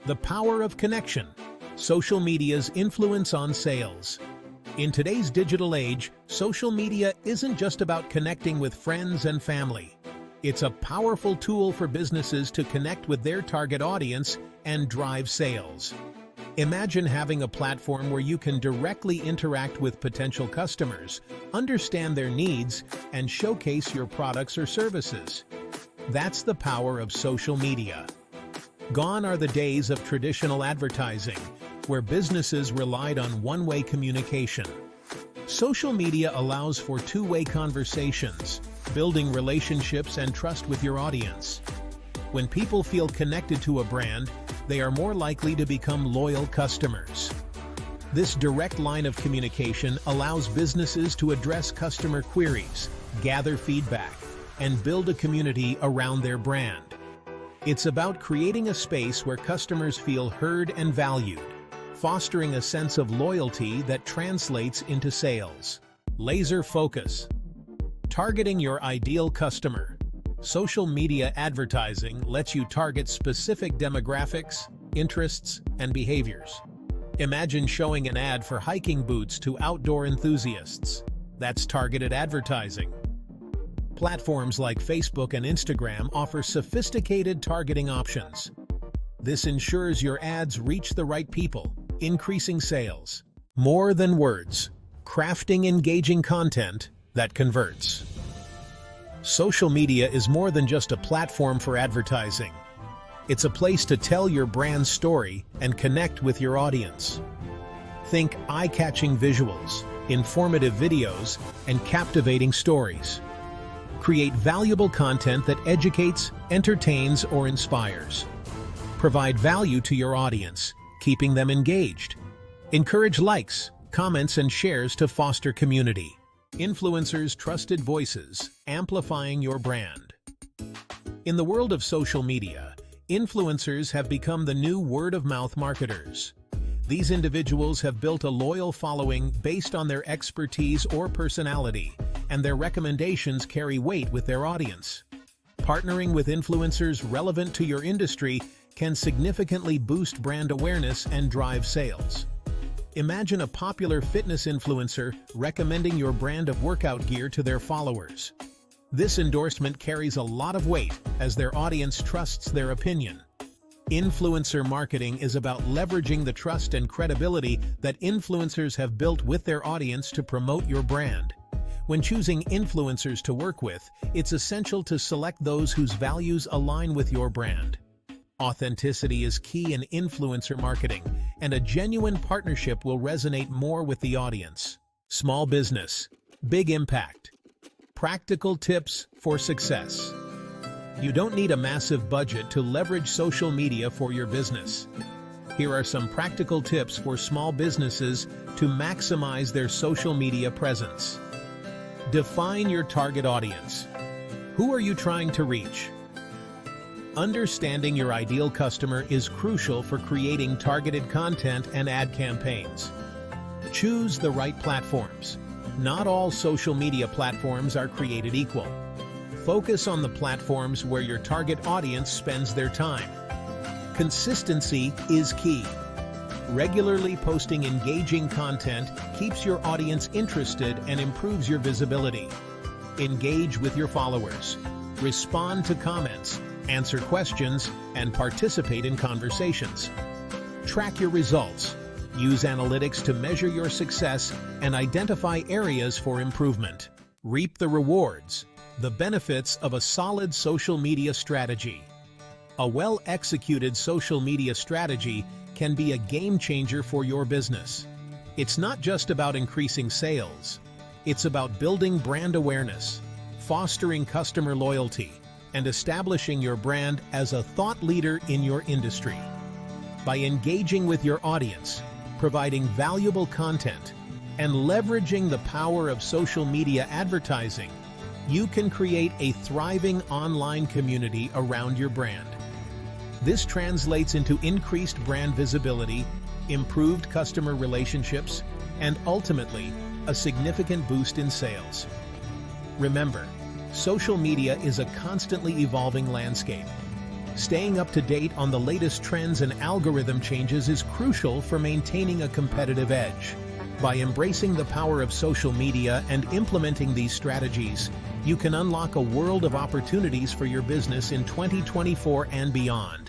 The power of connection. Social media's influence on sales. In today's digital age, social media isn't just about connecting with friends and family. It's a powerful tool for businesses to connect with their target audience and drive sales. Imagine having a platform where you can directly interact with potential customers, understand their needs, and showcase your products or services. That's the power of social media. Gone are the days of traditional advertising, where businesses relied on one-way communication. Social media allows for two-way conversations, building relationships and trust with your audience. When people feel connected to a brand, they are more likely to become loyal customers. This direct line of communication allows businesses to address customer queries, gather feedback, and build a community around their brand. It's about creating a space where customers feel heard and valued, fostering a sense of loyalty that translates into sales. Laser focus. Targeting your ideal customer. Social media advertising lets you target specific demographics, interests, and behaviors. Imagine showing an ad for hiking boots to outdoor enthusiasts. That's targeted advertising. Platforms like Facebook and Instagram offer sophisticated targeting options. This ensures your ads reach the right people, increasing sales. More than words. Crafting engaging content that converts. Social media is more than just a platform for advertising. It's a place to tell your brand's story and connect with your audience. Think eye-catching visuals, informative videos, and captivating stories. Create valuable content that educates, entertains, or inspires. Provide value to your audience, keeping them engaged. Encourage likes, comments, and shares to foster community. Influencers' trusted voices, amplifying your brand. In the world of social media, influencers have become the new word-of-mouth marketers. These individuals have built a loyal following based on their expertise or personality, and their recommendations carry weight with their audience. Partnering with influencers relevant to your industry can significantly boost brand awareness and drive sales. Imagine a popular fitness influencer recommending your brand of workout gear to their followers. This endorsement carries a lot of weight as their audience trusts their opinion. Influencer marketing is about leveraging the trust and credibility that influencers have built with their audience to promote your brand. When choosing influencers to work with, it's essential to select those whose values align with your brand. Authenticity is key in influencer marketing, and a genuine partnership will resonate more with the audience. Small business, big impact. Practical tips for success. You don't need a massive budget to leverage social media for your business. Here are some practical tips for small businesses to maximize their social media presence. Define your target audience. Who are you trying to reach? Understanding your ideal customer is crucial for creating targeted content and ad campaigns. Choose the right platforms. Not all social media platforms are created equal. Focus on the platforms where your target audience spends their time. Consistency is key. Regularly posting engaging content keeps your audience interested and improves your visibility. Engage with your followers. Respond to comments, answer questions, and participate in conversations. Track your results. Use analytics to measure your success and identify areas for improvement. Reap the rewards. The benefits of a solid social media strategy. A well-executed social media strategy can be a game changer for your business. It's not just about increasing sales. It's about building brand awareness, fostering customer loyalty, and establishing your brand as a thought leader in your industry. By engaging with your audience, providing valuable content, and leveraging the power of social media advertising, you can create a thriving online community around your brand. This translates into increased brand visibility, improved customer relationships, and ultimately, a significant boost in sales. Remember, social media is a constantly evolving landscape. Staying up to date on the latest trends and algorithm changes is crucial for maintaining a competitive edge. By embracing the power of social media and implementing these strategies, you can unlock a world of opportunities for your business in 2024 and beyond.